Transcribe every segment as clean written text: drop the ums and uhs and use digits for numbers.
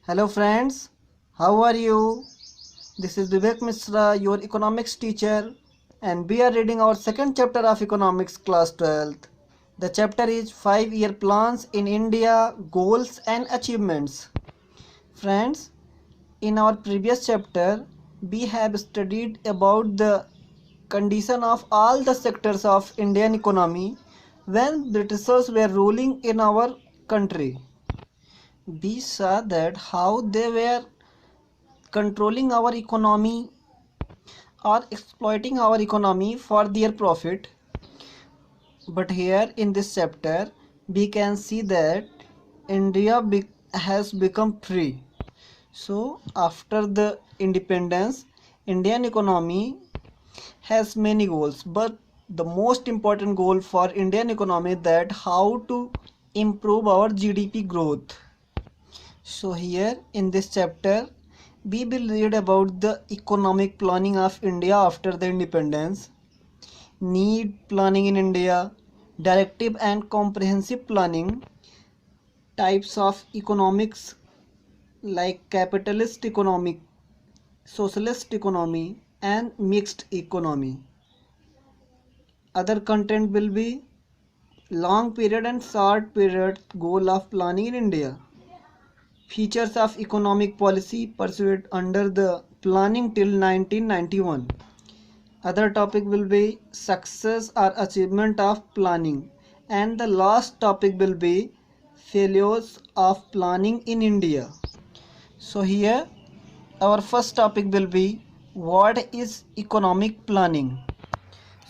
Hello friends, how are you? This is Vivek Mishra, your economics teacher, and we are reading our second chapter of economics class 12th. The chapter is 5-year plans in India, goals and achievements. Friends, in our previous chapter, we have studied about the condition of all the sectors of Indian economy when Britishers were ruling in our country. We saw that how they were controlling our economy or exploiting our economy for their profit. But here in this chapter we can see that India has become free. So after the independence, Indian economy has many goals, but the most important goal for Indian economy that how to improve our GDP growth. So here in this chapter we will read about the economic planning of India after the independence, need planning in India, directive and comprehensive planning, types of economics like capitalist economic, socialist economy and mixed economy. Other content will be long period and short period goal of planning in India. Features of economic policy pursued under the planning till 1991. Other topic will be success or achievement of planning, and the last topic will be failures of planning in India. So here our first topic will be what is economic planning.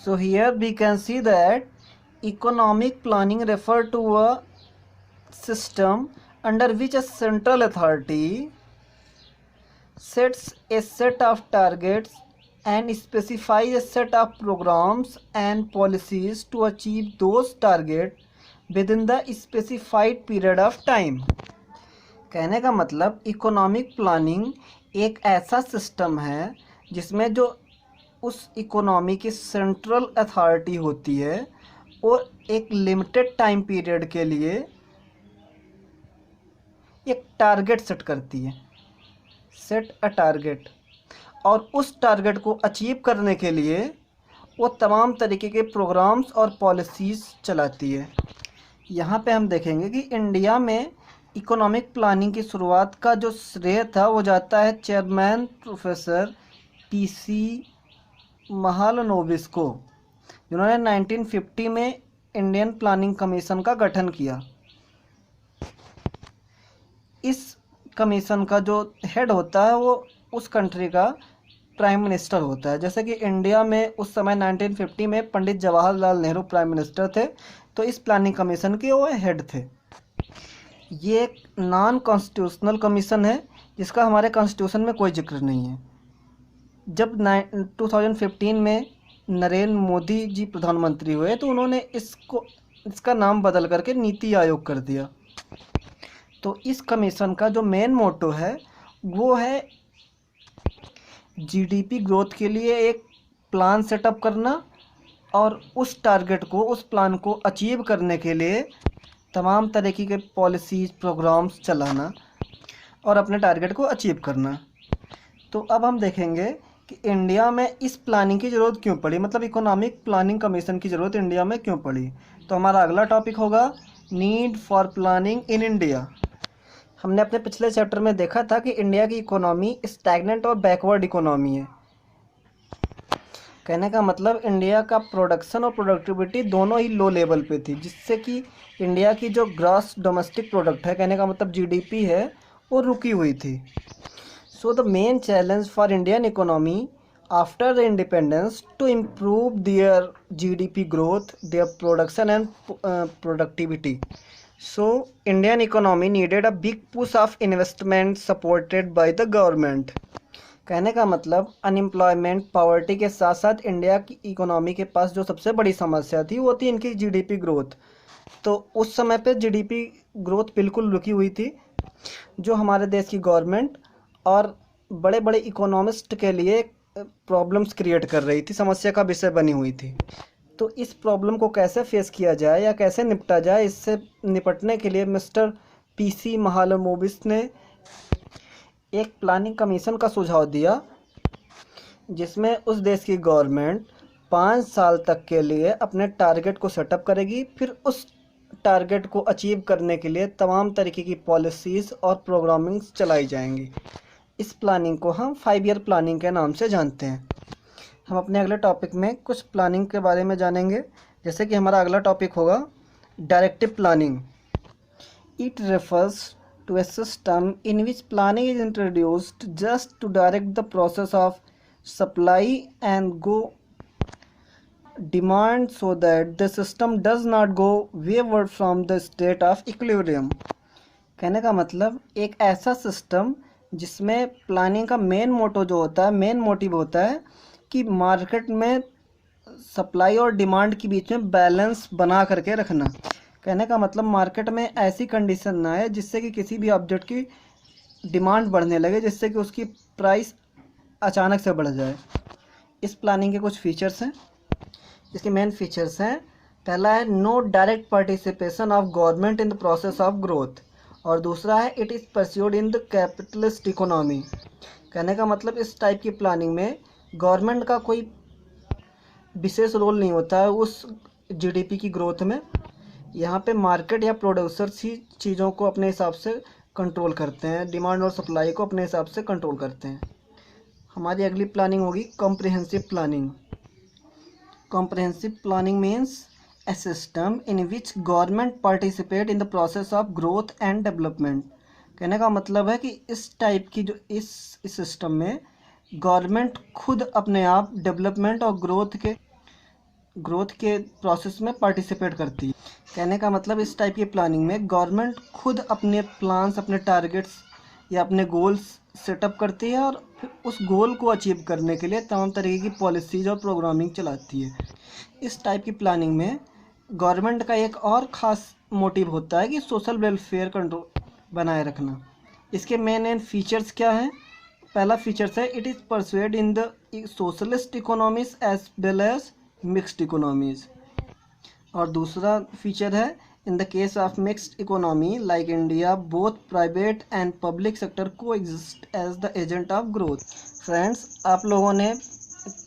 So here we can see that economic planning refer to a system under which a central authority sets a set of targets and specifies a set of programs and policies to achieve those targets within the specified period of time. कहने का मतलब economic planning एक ऐसा system है जिसमें जो उस economy की सेंट्रल अथॉरिटी होती है और एक लिमिटेड टाइम पीरियड के लिए एक टारगेट सेट करती है, सेट अ टारगेट, और उस टारगेट को अचीव करने के लिए वो तमाम तरीके के प्रोग्राम्स और पॉलिसीज़ चलाती है। यहाँ पे हम देखेंगे कि इंडिया में इकोनॉमिक प्लानिंग की शुरुआत का जो श्रेय था वो जाता है चेयरमैन प्रोफेसर पीसी महालनोबिस को, जिन्होंने 1950 में इंडियन प्लानिंग कमीशन का गठन किया। इस कमीशन का जो हेड होता है वो उस कंट्री का प्राइम मिनिस्टर होता है। जैसे कि इंडिया में उस समय 1950 में पंडित जवाहरलाल नेहरू प्राइम मिनिस्टर थे, तो इस प्लानिंग कमीशन के वो हेड थे। ये एक नॉन कॉन्स्टिट्यूशनल कमीशन है जिसका हमारे कॉन्स्टिट्यूशन में कोई जिक्र नहीं है। जब 2015 में नरेंद्र मोदी जी प्रधानमंत्री हुए तो उन्होंने इसका नाम बदल करके नीति आयोग कर दिया। तो इस कमीशन का जो मेन मोटो है वो है जीडीपी ग्रोथ के लिए एक प्लान सेटअप करना और उस टारगेट को, उस प्लान को अचीव करने के लिए तमाम तरीके के पॉलिसीज़, प्रोग्राम्स चलाना और अपने टारगेट को अचीव करना। तो अब हम देखेंगे कि इंडिया में इस प्लानिंग की ज़रूरत क्यों पड़ी, मतलब इकोनॉमिक प्लानिंग कमीशन की ज़रूरत इंडिया में क्यों पड़ी। तो हमारा अगला टॉपिक होगा need for planning in India. हमने अपने पिछले चैप्टर में देखा था कि इंडिया की इकोनॉमी स्टैग्नेंट और बैकवर्ड इकोनॉमी है। कहने का मतलब इंडिया का प्रोडक्शन और प्रोडक्टिविटी दोनों ही लो लेवल पे थी, जिससे कि इंडिया की जो ग्रॉस डोमेस्टिक प्रोडक्ट है, कहने का मतलब जीडीपी है, वो रुकी हुई थी। So the main challenge for Indian economy after the independence to improve their GDP growth, their production and productivity. So Indian economy needed a big push of investment supported by the government. कहने का मतलब unemployment, poverty के साथ साथ India की economy के पास जो सबसे बड़ी समस्या थी वो थी इनकी जीडीपी ग्रोथ। तो उस समय पे जीडीपी ग्रोथ बिल्कुल रुकी हुई थी, जो हमारे देश की गवर्नमेंट और बड़े बड़े इकोनॉमिस्ट के लिए प्रॉब्लम्स क्रिएट कर रही थी, समस्या का विषय बनी हुई थी। तो इस प्रॉब्लम को कैसे फेस किया जाए या कैसे निपटा जाए, इससे निपटने के लिए मिस्टर पीसी महालनोबिस ने एक प्लानिंग कमीशन का सुझाव दिया जिसमें उस देश की गवर्नमेंट 5 साल तक के लिए अपने टारगेट को सेटअप करेगी, फिर उस टारगेट को अचीव करने के लिए तमाम तरीके की पॉलिसीज़ और प्रोग्रामिंग्स चलाई जाएंगी। इस प्लानिंग को हम 5 ईयर प्लानिंग के नाम से जानते हैं। हम अपने अगले टॉपिक में कुछ प्लानिंग के बारे में जानेंगे, जैसे कि हमारा अगला टॉपिक होगा directive planning. It refers to a system in which planning is introduced just to direct the process of supply and go demand so that the system does not go wayward from the state of equilibrium। कहने का मतलब एक ऐसा system जिसमें planning का main motto जो होता है, मेन मोटिव होता है कि मार्केट में सप्लाई और डिमांड के बीच में बैलेंस बना करके रखना। कहने का मतलब मार्केट में ऐसी कंडीशन ना आए जिससे कि किसी भी ऑब्जेक्ट की डिमांड बढ़ने लगे, जिससे कि उसकी प्राइस अचानक से बढ़ जाए। इस प्लानिंग के कुछ फीचर्स हैं। इसके मेन फीचर्स हैं, पहला है no direct participation of government in the process of growth, और दूसरा है it is pursued in the capitalist economy. कहने का मतलब इस टाइप की प्लानिंग में गवर्नमेंट का कोई विशेष रोल नहीं होता है उस जीडीपी की ग्रोथ में। यहाँ पे मार्केट या प्रोड्यूसर्स ही चीज़ों को अपने हिसाब से कंट्रोल करते हैं, डिमांड और सप्लाई को अपने हिसाब से कंट्रोल करते हैं। हमारी अगली प्लानिंग होगी comprehensive planning. Comprehensive planning means A system in which government participate in the process of growth and development. कहने का मतलब है कि इस टाइप की जो इस सिस्टम में गवर्नमेंट खुद अपने आप डेवलपमेंट और ग्रोथ के प्रोसेस में पार्टिसिपेट करती है। कहने का मतलब इस टाइप की प्लानिंग में गवर्नमेंट खुद अपने प्लान्स, अपने टारगेट्स या अपने गोल्स सेटअप करती है और फिर उस गोल को अचीव करने के लिए तमाम तरीके की पॉलिसीज़ और प्रोग्रामिंग चलाती है। इस टाइप की प्लानिंग में गवर्नमेंट का एक और ख़ास मोटिव होता है कि सोशल वेलफेयर कंट्रोल बनाए रखना। इसके मेन फीचर्स क्या हैं? पहला फीचर्स है it is pursued in the socialist economies as well as mixed economies, और दूसरा फीचर है in the case of mixed economy like India both private and public sector coexist as the agent of growth. Friends, आप लोगों ने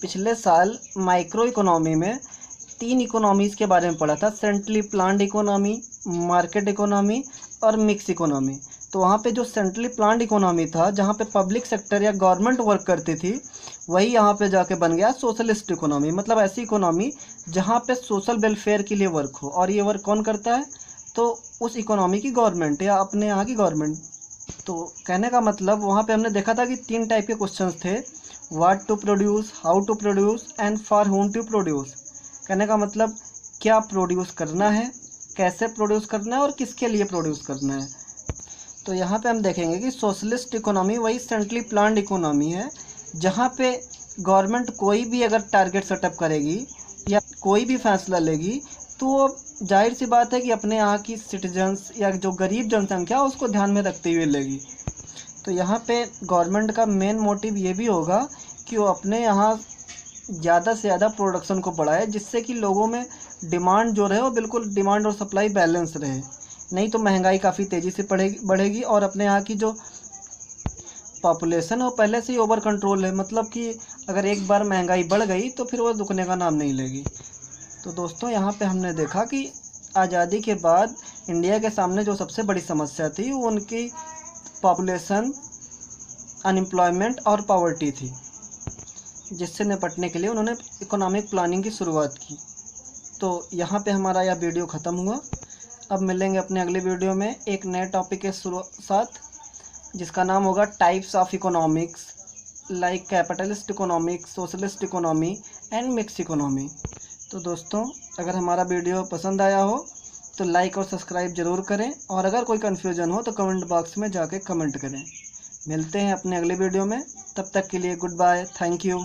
पिछले साल micro economy में 3 economies के बारे में पढ़ा था, centrally planned economy, market economy और मिक्स इकोनॉमी। तो वहाँ पे जो सेंट्रली प्लान्ड इकोनॉमी था, जहाँ पे पब्लिक सेक्टर या गवर्नमेंट वर्क करती थी, वही यहाँ पे जाके बन गया सोशलिस्ट इकोनॉमी। मतलब ऐसी इकोनॉमी जहाँ पे सोशल वेलफेयर के लिए वर्क हो, और ये वर्क कौन करता है? तो उस इकोनॉमी की गवर्नमेंट या अपने यहाँ की गवर्नमेंट। तो कहने का मतलब वहाँ पे हमने देखा था कि 3 टाइप के क्वेश्चंस थे, what to produce, how to produce and for whom to produce. कहने का मतलब क्या प्रोड्यूस करना है, कैसे प्रोड्यूस करना है और किसके लिए प्रोड्यूस करना है। तो यहाँ पे हम देखेंगे कि सोशलिस्ट इकोनॉमी वही सेंट्रली प्लान्ड इकोनॉमी है, जहाँ पे गवर्नमेंट कोई भी अगर टारगेट सेटअप करेगी या कोई भी फैसला लेगी तो वो जाहिर सी बात है कि अपने यहाँ की सिटीजन्स या जो गरीब जनसंख्या उसको ध्यान में रखते हुए लेगी। तो यहाँ पे गवर्नमेंट का मेन मोटिव ये भी होगा कि वो अपने यहाँ ज़्यादा से ज़्यादा प्रोडक्शन को बढ़ाए, जिससे कि लोगों में डिमांड जो रहे वो बिल्कुल डिमांड और सप्लाई बैलेंस रहे। नहीं तो महंगाई काफ़ी तेज़ी से बढ़ेगी और अपने यहाँ की जो पॉपुलेशन है वो पहले से ही ओवर कंट्रोल है। मतलब कि अगर एक बार महंगाई बढ़ गई तो फिर वो रुकने का नाम नहीं लेगी। तो दोस्तों, यहाँ पे हमने देखा कि आज़ादी के बाद इंडिया के सामने जो सबसे बड़ी समस्या थी वो उनकी पॉपुलेशन, अनएम्प्लॉयमेंट और पॉवर्टी थी, जिससे निपटने के लिए उन्होंने इकोनॉमिक प्लानिंग की शुरुआत की। तो यहाँ पे हमारा यह वीडियो ख़त्म हुआ। अब मिलेंगे अपने अगले वीडियो में एक नए टॉपिक के साथ, जिसका नाम होगा types of economics like capitalist economics, socialist economy and mix economy. तो दोस्तों, अगर हमारा वीडियो पसंद आया हो तो लाइक और सब्सक्राइब ज़रूर करें, और अगर कोई कन्फ्यूज़न हो तो कमेंट बॉक्स में जाके कमेंट करें। मिलते हैं अपने अगले वीडियो में, तब तक के लिए गुड बाय, थैंक यू।